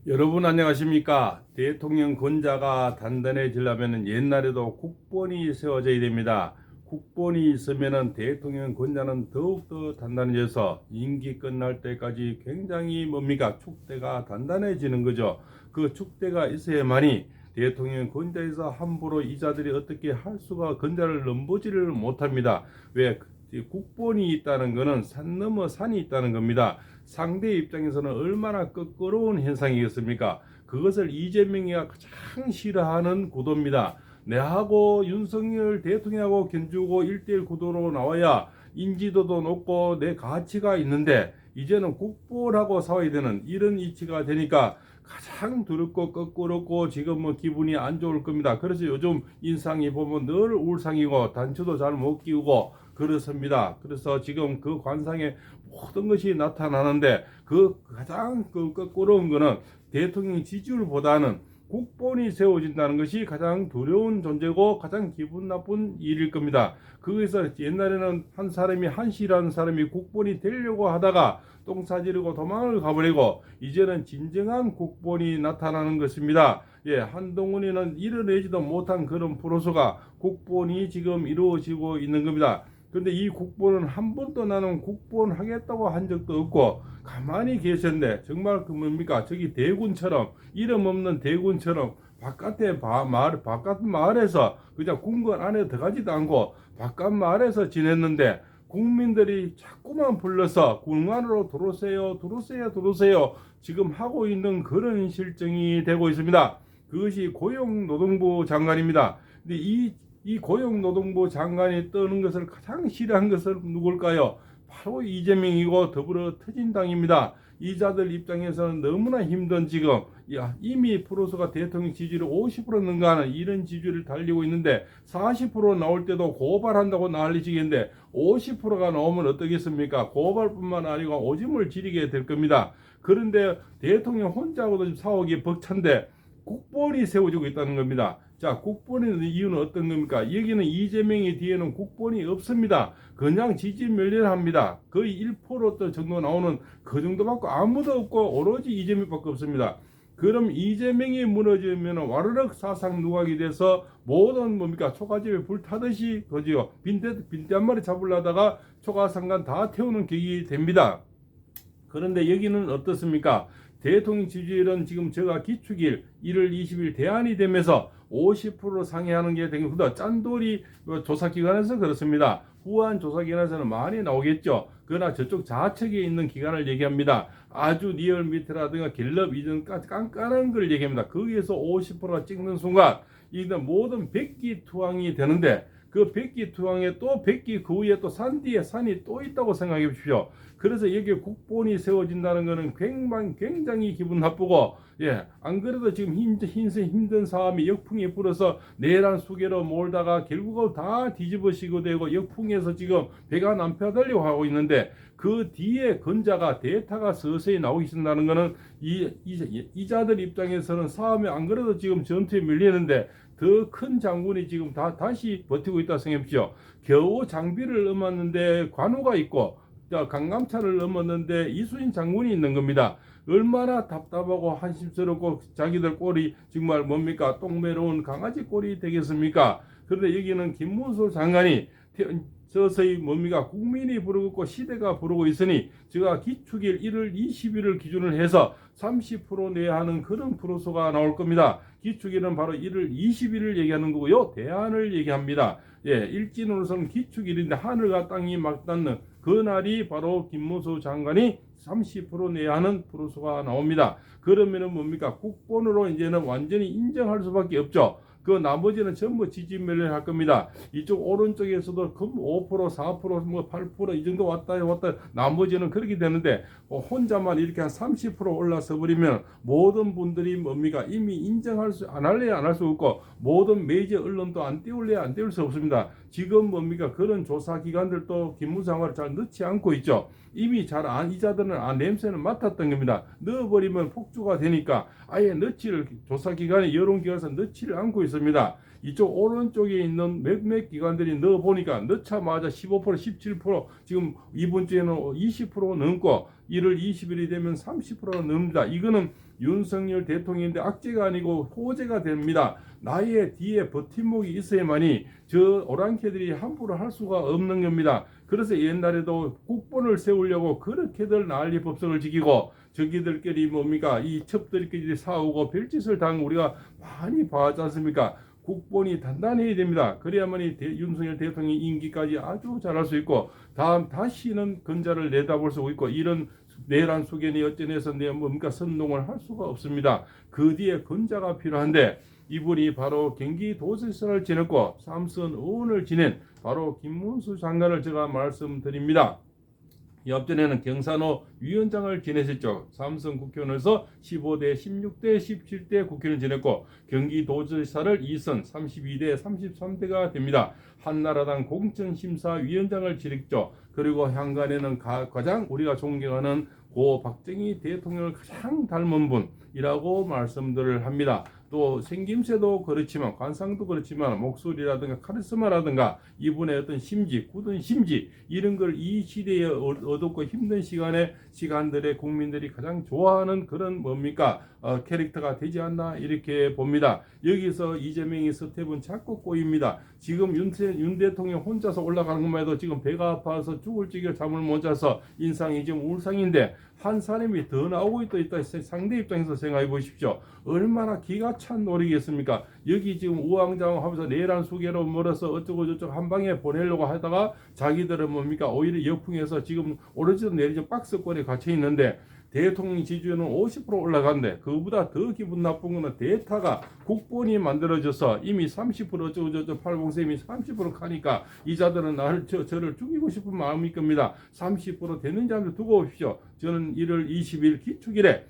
여러분 안녕하십니까? 대통령 권좌가 단단해지려면 옛날에도 국본이 세워져야 됩니다. 국본이 있으면 대통령 권좌는 더욱더 단단해져서 임기 끝날 때까지 굉장히 축대가 단단해지는 거죠. 그 축대가 있어야만이 대통령 권좌에서 함부로 이자들이 어떻게 할 수가 권좌를 넘보지를 못합니다. 왜? 국본이 있다는 것은 산 넘어 산이 있다는 겁니다. 상대 입장에서는 얼마나 껄끄러운 현상이겠습니까? 그것을 이재명이가 가장 싫어하는 구도입니다. 내하고 윤석열 대통령하고 견주고 1대1 구도로 나와야 인지도도 높고 내 가치가 있는데 이제는 국보라고 싸워야 되는 이런 이치가 되니까 가장 두렵고 껄끄럽고 지금 기분이 안 좋을 겁니다. 그래서 요즘 인상이 보면 늘 울상이고 단추도 잘 못 끼우고 그렇습니다. 그래서 지금 그 관상에 모든 것이 나타나는데 그 가장 껄끄러운 거는 대통령 지지율보다는 국본이 세워진다는 것이 가장 두려운 존재고 가장 기분 나쁜 일일 겁니다. 거기서 옛날에는 한 사람이 한시라는 사람이 국본이 되려고 하다가 똥 싸지르고 도망을 가버리고 이제는 진정한 국본이 나타나는 것입니다. 한동훈이는 이뤄내지도 못한 그런 프로서가 국본이 지금 이루어지고 있는 겁니다. 그런데 이 국본은 한 번도 나는 국본 하겠다고 한 적도 없고 가만히 계셨는데 정말 저기 대군처럼 이름 없는 대군처럼 바깥 마을에서 그냥 궁궐 안에 들어가지도 않고 바깥 마을에서 지냈는데 국민들이 자꾸만 불러서 궁 안으로 들어오세요 지금 하고 있는 그런 실정이 되고 있습니다. 그것이 고용노동부 장관입니다. 근데 이 고용노동부 장관이 떠는 것을 가장 싫어한 것은 누굴까요? 바로 이재명이고 더불어 터진당입니다. 이자들 입장에서는 너무나 힘든 지금 이미 프로서가 대통령 지지율 50% 능가하는 이런 지지율을 달리고 있는데 40% 나올 때도 고발한다고 난리치겠는데 50%가 나오면 어떻겠습니까? 고발뿐만 아니고 오줌을 지리게 될 겁니다. 그런데 대통령 혼자하고도 지금 사옥이 벅찬데 국본이 세워지고 있다는 겁니다. 자, 국본의 이유는 어떤 겁니까? 여기는 이재명의 뒤에는 국본이 없습니다. 그냥 지지 멸렬합니다. 거의 1% 정도 나오는 그 정도밖에 아무도 없고 오로지 이재명밖에 없습니다. 그럼 이재명이 무너지면 와르륵 사상 누각이 돼서 모든 초가집에 불 타듯이 그지요. 빈대 한 마리 잡으려다가 초가상간 다 태우는 격이 됩니다. 그런데 여기는 어떻습니까? 대통령 지지율은 지금 제가 기축일 1월 20일 대안이 되면서 50% 상회하는 게 되게 짠돌이 조사기관에서 그렇습니다. 후한 조사기관에서는 많이 나오겠죠. 그러나 저쪽 좌측에 있는 기관을 얘기합니다. 아주 리얼미터라든가 갤럽 이전 깐깐한 걸 얘기합니다. 거기에서 50%가 찍는 순간 이 모든 백기투항이 되는데 그 백기투항에 또 백기 그 위에 또 산 뒤에 산이 또 있다고 생각해 보십시오. 그래서 여기에 국본이 세워진다는 것은 굉장히 기분 나쁘고 안 그래도 지금 힘든 사람이 역풍이 불어서 내란 수계로 몰다가 결국은 다 뒤집어지고 되고 역풍에서 지금 배가 남패하려고 하고 있는데 그 뒤에 건자가 대타가 서서히 나오기 시작한다는 것은 이자들 입장에서는 싸움에 안 그래도 지금 전투에 밀리는데 더 큰 장군이 지금 다시 버티고 있다 생각해보십시오. 겨우 장비를 넘었는데 관우가 있고 강감차를 넘었는데 이순신 장군이 있는 겁니다. 얼마나 답답하고 한심스럽고 자기들 꼴이 정말 똥매로운 강아지 꼴이 되겠습니까? 그런데 여기는 김문수 장관이 서서히 국민이 부르고 시대가 부르고 있으니 제가 기축일 1월 20일을 기준을 해서 30% 내야 하는 그런 프로소가 나올 겁니다. 기축일은 바로 1월 20일을 얘기하는 거고요. 대안을 얘기합니다. 일진으로서는 기축일인데 하늘과 땅이 맞닿는 그 날이 바로 김문수 장관이 30% 내야 하는 프로소가 나옵니다. 그러면은 국본으로 이제는 완전히 인정할 수밖에 없죠. 그 나머지는 전부 지지멸렬할 겁니다. 이쪽 오른쪽에서도 5%, 4%, 8%이 정도 왔다 나머지는 그렇게 되는데 혼자만 이렇게 한 30% 올라서 버리면 모든 분들이 이미 인정할 수 안 할래야 안 할 수 없고 모든 메이저 언론도 안 띄울래야 안 띄울 수 없습니다. 지금 그런 조사 기관들도 김무상을 잘 넣지 않고 있죠. 이미 이자들은 냄새는 맡았던 겁니다. 넣어버리면 폭주가 되니까 아예 조사기관에 여론기관에서 넣지를 않고 있어. 있습니다. 이쪽 오른쪽에 있는 몇몇 기관들이 넣어보니까 넣자마자 15%, 17%, 지금 이번 주에는 20% 넘고 1월 20일이 되면 30%가 넘습니다. 이거는 윤석열 대통령인데 악재가 아니고 호재가 됩니다. 나의 뒤에 버팀목이 있어야만이 저 오랑캐들이 함부로 할 수가 없는 겁니다. 그래서 옛날에도 국본을 세우려고 그렇게들 난리 법석을 지키고 저기들끼리 뭡니까 이 첩들끼리 싸우고 별짓을 당하고 우리가 많이 봐왔지 않습니까? 국본이 단단해야 됩니다. 그래야만이 윤석열 대통령의 임기까지 아주 잘할 수 있고 다시는 건자를 내다볼 수 있고 이런 내란 수견이 어쩌내서 뭡니까 선동을 할 수가 없습니다. 그 뒤에 건자가 필요한데 이분이 바로 경기도지사를 지냈고 삼선 의원을 지낸 바로 김문수 장관을 제가 말씀드립니다. 옆전에는 경산호 위원장을 지내셨죠. 삼선 국회의원에서 15대, 16대, 17대 국회의원을 지냈고 경기도지사를 2선 32대, 33대가 됩니다. 한나라당 공천심사위원장을 지냈죠. 그리고 향관에는 가장 우리가 존경하는 고 박정희 대통령을 가장 닮은 분이라고 말씀들을 합니다. 또 생김새도 그렇지만 관상도 그렇지만 목소리라든가 카리스마라든가 이분의 어떤 심지 굳은 심지 이런 걸 이 시대에 어둡고 힘든 시간들의 국민들이 가장 좋아하는 그런 뭡니까 캐릭터가 되지 않나 이렇게 봅니다. 여기서 이재명이 스텝은 자꾸 꼬입니다. 지금 윤 대통령 혼자서 올라가는 것만 해도 지금 배가 아파서 죽을 지경 잠을 못 자서 인상이 지금 울상인데 한 사람이 더 나오고 있다 상대 입장에서 생각해 보십시오. 얼마나 기가 찬 노력이겠습니까? 여기 지금 우왕좌왕하면서 내란 수계로 몰아서 어쩌고 저쩌고 한 방에 보내려고 하다가 자기들은 뭡니까 오히려 역풍에서 지금 오르지도 내리지 박스권에 갇혀 있는데 대통령 지지율은 50% 올라간대. 그보다 더 기분 나쁜 거는 대타가 국본이 만들어져서 이미 30% 어쩌고 팔봉쌤이 30% 가니까 이자들은 저를 죽이고 싶은 마음일 겁니다. 30% 되는 자들 두고 오십시오. 저는 1월 20일 기축일에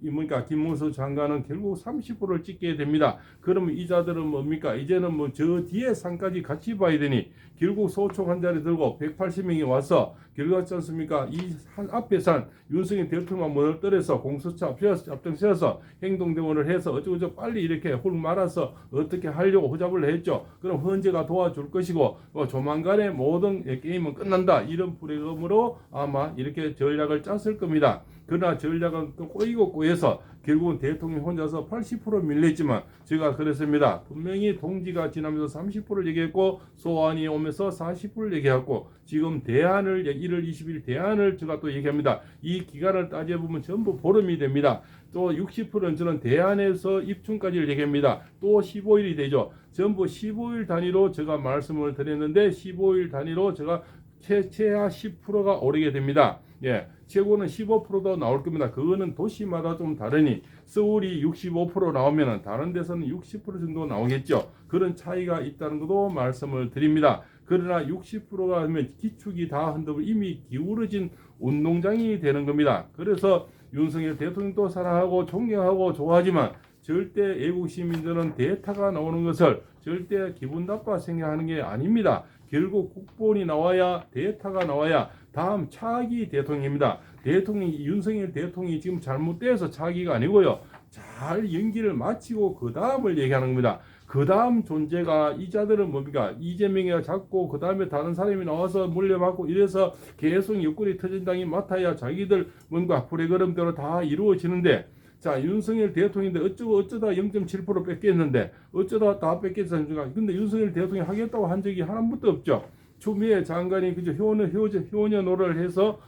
뭡니까 김문수 장관은 결국 30%를 찍게 됩니다. 그러면 이자들은 뭡니까 이제는 뭐 저 뒤에 산까지 같이 봐야 되니 결국 소총 한 자리 들고 180명이 와서 결과지 않습니까? 이 한 앞에 산 윤석열 대통령만 문을 떨어서 공수처 앞장서서 행동대원을 해서 어쩌고저쩌고 빨리 이렇게 훌 말아서 어떻게 하려고 허잡을 했죠. 그럼 헌재가 도와줄 것이고 조만간에 모든 게임은 끝난다 이런 프레임으로 아마 이렇게 전략을 짰을 겁니다. 그러나 전략은 또 꼬이고 꼬여서 결국은 대통령 혼자서 80% 밀렸지만 제가 그랬습니다. 분명히 동지가 지나면서 30%를 얘기했고 소환이 오면서 40%를 얘기했고 지금 대안을 1월 20일 대안을 제가 또 얘기합니다. 이 기간을 따져보면 전부 보름이 됩니다. 또 60%는 저는 대안에서 입춘까지를 얘기합니다. 또 15일이 되죠. 전부 15일 단위로 제가 말씀을 드렸는데 15일 단위로 제가 최하 10%가 오르게 됩니다. 예, 최고는 15%도 나올 겁니다. 그거는 도시마다 좀 다르니 서울이 65% 나오면 다른 데서는 60% 정도 나오겠죠. 그런 차이가 있다는 것도 말씀을 드립니다. 그러나 60%가 하면 기축이 다 흔들고 이미 기울어진 운동장이 되는 겁니다. 그래서 윤석열 대통령도 사랑하고 존경하고 좋아하지만 절대 애국 시민들은 대타가 나오는 것을 절대 기분 나빠 생각하는 게 아닙니다. 결국 국본이 나와야 대타가 나와야 다음 차기 대통령입니다. 윤석열 대통령이 지금 잘못돼서 차기가 아니고요. 잘 연기를 마치고 그 다음을 얘기하는 겁니다. 그 다음 존재가 이자들은 뭡니까? 이재명이가 잡고 그 다음에 다른 사람이 나와서 물려받고 이래서 계속 옆구리 터진 당이 맡아야 자기들 뭔가 프레그램대로 다 이루어지는데 자 윤석열 대통령인데 어쩌다 0.7% 뺏겼는데 어쩌다 다 뺏겼습니까? 근데 윤석열 대통령이 하겠다고 한 적이 하나도 없죠. 추미애 장관이 그저 효녀 노릇을 해서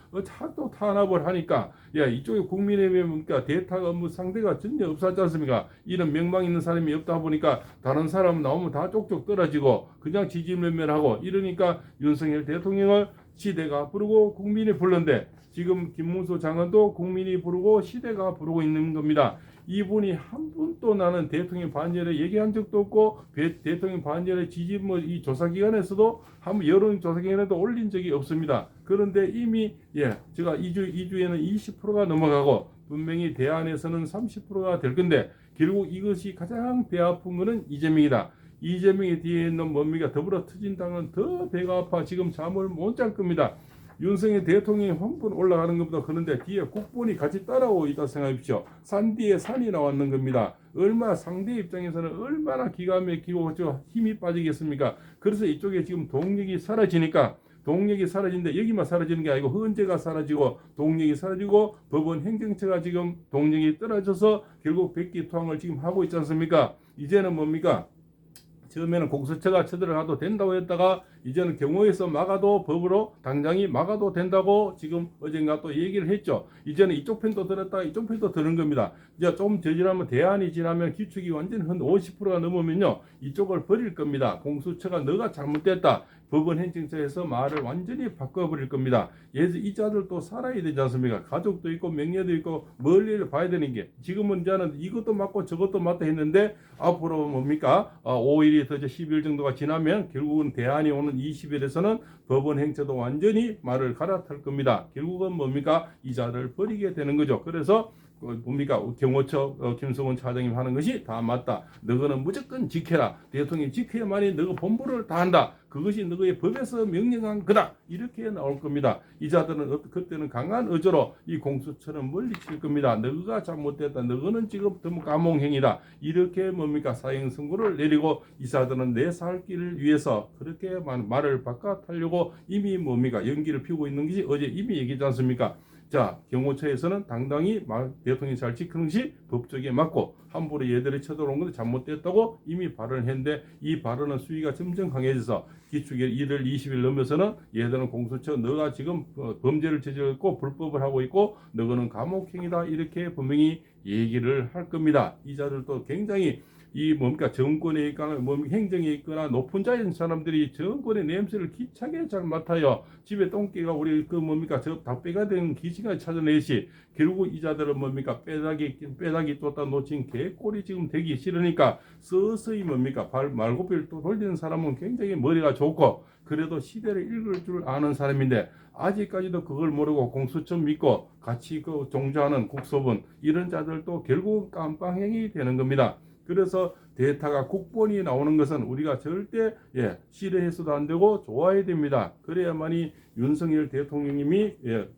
또 탄압을 하니까 야 이쪽에 국민의힘 그러니까 대타가 뭐 상대가 전혀 없었지 않습니까? 이런 명망 있는 사람이 없다 보니까 다른 사람 나오면 다 쪽쪽 떨어지고 그냥 지지면면하고 이러니까 윤석열 대통령을 시대가 부르고 국민이 불렀는데 지금 김문수 장관도 국민이 부르고 시대가 부르고 있는 겁니다. 이분이 한 번도 나는 대통령 반열에 얘기한 적도 없고 대통령 반열에 지지 이 조사기관에서도 한번 여론 조사기관에도 올린 적이 없습니다. 그런데 이미 제가 2주에는 20%가 넘어가고 분명히 대안에서는 30%가 될 건데 결국 이것이 가장 배 아픈 것은 이재명이다. 이재명의 뒤에 있는 뭡니까 더불어 터진당은 더 배가 아파 지금 잠을 못 잘 겁니다. 윤석열 대통령이 한 번 올라가는 것보다 그런데 뒤에 국본이 같이 따라오고 있다 생각하십시오. 산 뒤에 산이 나왔는 겁니다. 얼마나 상대 입장에서는 얼마나 기가 막히고 힘이 빠지겠습니까? 그래서 이쪽에 지금 동력이 사라지니까 동력이 사라진데 여기만 사라지는 게 아니고 헌재가 사라지고 동력이 사라지고 법원 행정처가 지금 동력이 떨어져서 결국 백기투항을 지금 하고 있지 않습니까? 이제는 뭡니까? 처음에는 공수처가 처벌하도 된다고 했다가 이제는 경호에서 막아도 법으로 당장이 막아도 된다고 지금 어젠가 또 얘기를 했죠. 이제는 이쪽 편도 들었다가 이쪽 편도 드는 겁니다. 이제 좀 저지하면 대안이 지나면 기축이 완전히 한 50%가 넘으면요 이쪽을 버릴 겁니다. 공수처가 너가 잘못됐다. 법원 행정처에서 말을 완전히 바꿔버릴 겁니다. 예서 이 자들도 살아야 되지 않습니까? 가족도 있고 명예도 있고 멀리를 봐야 되는 게 지금은 이제는 이것도 맞고 저것도 맞다 했는데 앞으로 뭡니까? 5일이 더 10일 정도가 지나면 결국은 대안이 오는 20일에서는 법원 행정도 완전히 말을 갈아탈 겁니다. 결국은 뭡니까? 이 자를 버리게 되는 거죠. 그래서 뭡니까? 경호처 김성원 차장님 하는 것이 다 맞다. 너희는 무조건 지켜라. 대통령이 지켜야만이 너희 본부를 다한다. 그것이 너희의 법에서 명령한 거다. 이렇게 나올 겁니다. 이 자들은 그때는 강한 의지로 이 공수처는 멀리칠 겁니다. 너희가 잘못됐다. 너희는 지금 너무 감옥행위다. 이렇게 뭡니까? 사형 선고를 내리고 이 자들은 내 살 길을 위해서 그렇게 말을 바꿔타려고 이미 뭡니까? 연기를 피우고 있는 것이 어제 이미 얘기했지 않습니까? 자, 경호처에서는 당당히 대통령이 잘 지키는 것이 법적에 맞고 함부로 얘들이 쳐들어온 것도 잘못됐다고 이미 발언을 했는데 이 발언은 수위가 점점 강해져서 기축일 1월 20일 넘어서는 얘들은 공수처 너가 지금 범죄를 저질렀고 불법을 하고 있고 너는 감옥행위다 이렇게 분명히 얘기를 할 겁니다. 이 자들도 굉장히 이 뭡니까 정권에 있거나 행정에 있거나 높은 자인 사람들이 정권의 냄새를 기차게 잘 맡아요. 집에 똥개가 우리 그 뭡니까 저 닭배가 된 기지가 찾아내시 결국 이 자들은 뭡니까 빼닥이 쫓다 놓친 개꼴이 지금 되기 싫으니까 서서히 뭡니까 말고비를 또 돌리는 사람은 굉장히 머리가 좋고 그래도 시대를 읽을 줄 아는 사람인데 아직까지도 그걸 모르고 공수처 믿고 같이 그 종주하는 국소분 이런 자들도 결국 깜빵행이 되는 겁니다. 그래서 데이터가 국본이 나오는 것은 우리가 절대 싫어해서도 안 되고 좋아야 됩니다. 그래야만이 윤석열 대통령님이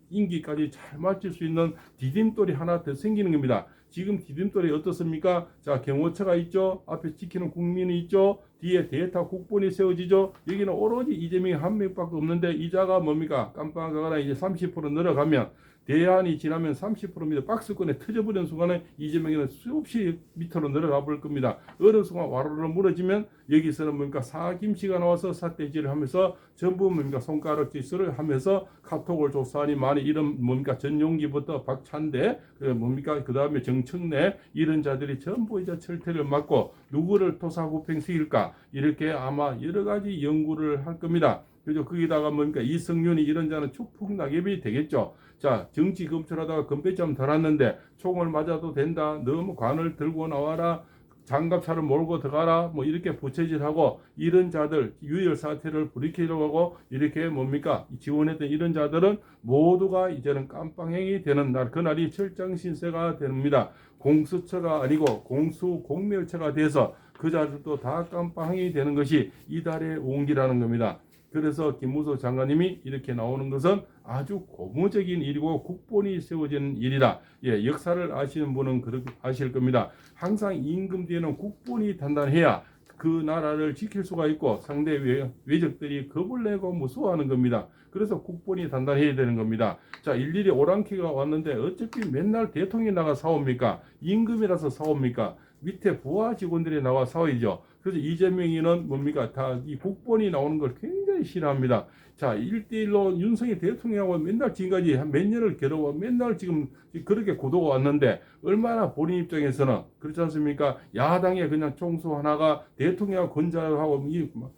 임기까지 잘 마칠 수 있는 디딤돌이 하나 더 생기는 겁니다. 지금 디딤돌이 어떻습니까? 자, 경호처가 있죠. 앞에 지키는 국민이 있죠. 뒤에 데이터 국본이 세워지죠. 여기는 오로지 이재명이 한 명밖에 없는데 이자가 뭡니까? 깜빵가거나 이제 30% 늘어가면 대안이 지나면 30%입니다. 박스권에 터져버리는 순간에 이재명이는 수없이 밑으로 내려가 볼 겁니다. 어느 순간 와르르 무너지면 여기서는 뭡니까 사김씨가 나와서 삿대질을 하면서 전부 뭡니까 손가락질을 하면서 카톡을 조사하니 많이 이런 뭡니까 전용기부터 박찬대 뭡니까 그 다음에 정청래 이런 자들이 전부 이제 철퇴를 맞고 누구를 토사구팽시킬까 이렇게 아마 여러 가지 연구를 할 겁니다. 그죠? 거기다가 뭡니까 이성윤이 이런 자는 축풍 낙엽이 되겠죠. 자, 정치 검찰하다가 건배점 달았는데 총을 맞아도 된다. 너무 관을 들고 나와라. 장갑차를 몰고 들어가라. 뭐 이렇게 부채질하고 이런 자들 유혈 사태를 불이키려고 하고 이렇게 뭡니까 지원했던 이런 자들은 모두가 이제는 깜빵행이 되는 날 그날이 철장신세가 됩니다. 공수처가 아니고 공수공멸처가 돼서 그 자들도 다 깜빵행이 되는 것이 이달의 온기라는 겁니다. 그래서 김무성 장관님이 이렇게 나오는 것은 아주 고무적인 일이고 국본이 세워지는 일이다. 역사를 아시는 분은 그렇게 아실 겁니다. 항상 임금 뒤에는 국본이 단단해야 그 나라를 지킬 수가 있고 상대 외적들이 겁을 내고 무서워하는 겁니다. 그래서 국본이 단단해야 되는 겁니다. 자, 일일이 오랑캐가 왔는데 어차피 맨날 대통령이 나가 싸웁니까? 임금이라서 싸웁니까? 밑에 부하 직원들이 나와 싸우죠. 그래서 이재명이는 뭡니까? 다 이 국본이 나오는 걸 굉장히 싫어합니다. 자, 1대1로 윤석열 대통령하고 맨날 지금까지 한 몇 년을 겨루고 맨날 지금 그렇게 구도가 왔는데 얼마나 본인 입장에서는 그렇지 않습니까? 야당에 그냥 총수 하나가 대통령하고 권좌하고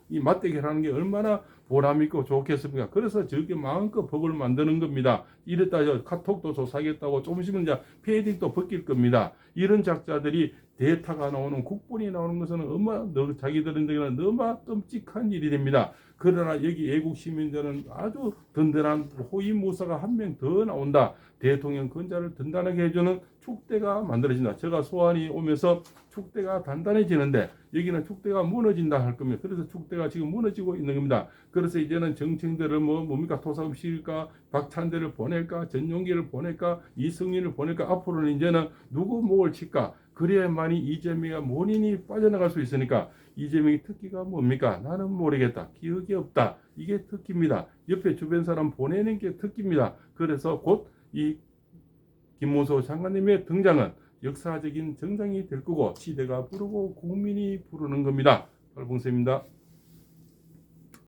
이 맞대결 하는 게 얼마나 보람있고 좋겠습니까? 그래서 저렇게 마음껏 법을 만드는 겁니다. 이랬다 카톡도 조사하겠다고 좀 있으면 이제 패딩도 벗길 겁니다. 이런 작자들이 데이터가 나오는 국본이 나오는 것은 자기들한테는 너무 끔찍한 일이 됩니다. 그러나 여기 애국 시민들은 아주 든든한 호위무사가 한 명 더 나온다. 대통령 권좌를 든든하게 해주는 축대가 만들어진다. 제가 소환이 오면서 축대가 단단해지는데 여기는 축대가 무너진다 할 겁니다. 그래서 축대가 지금 무너지고 있는 겁니다. 그래서 이제는 정청들을 뭡니까 토사음실까 박찬대를 보낼까 전용기를 보낼까 이승민을 보낼까 앞으로는 이제는 누구 목을 칠까 그래야만이 이재명이 본인이 빠져나갈 수 있으니까 이재명의 특기가 뭡니까? 나는 모르겠다. 기억이 없다. 이게 특기입니다. 옆에 주변 사람 보내는 게 특기입니다. 그래서 곧 이 김문수 장관님의 등장은 역사적인 정장이 될 거고 시대가 부르고 국민이 부르는 겁니다. 팔봉쌤입니다.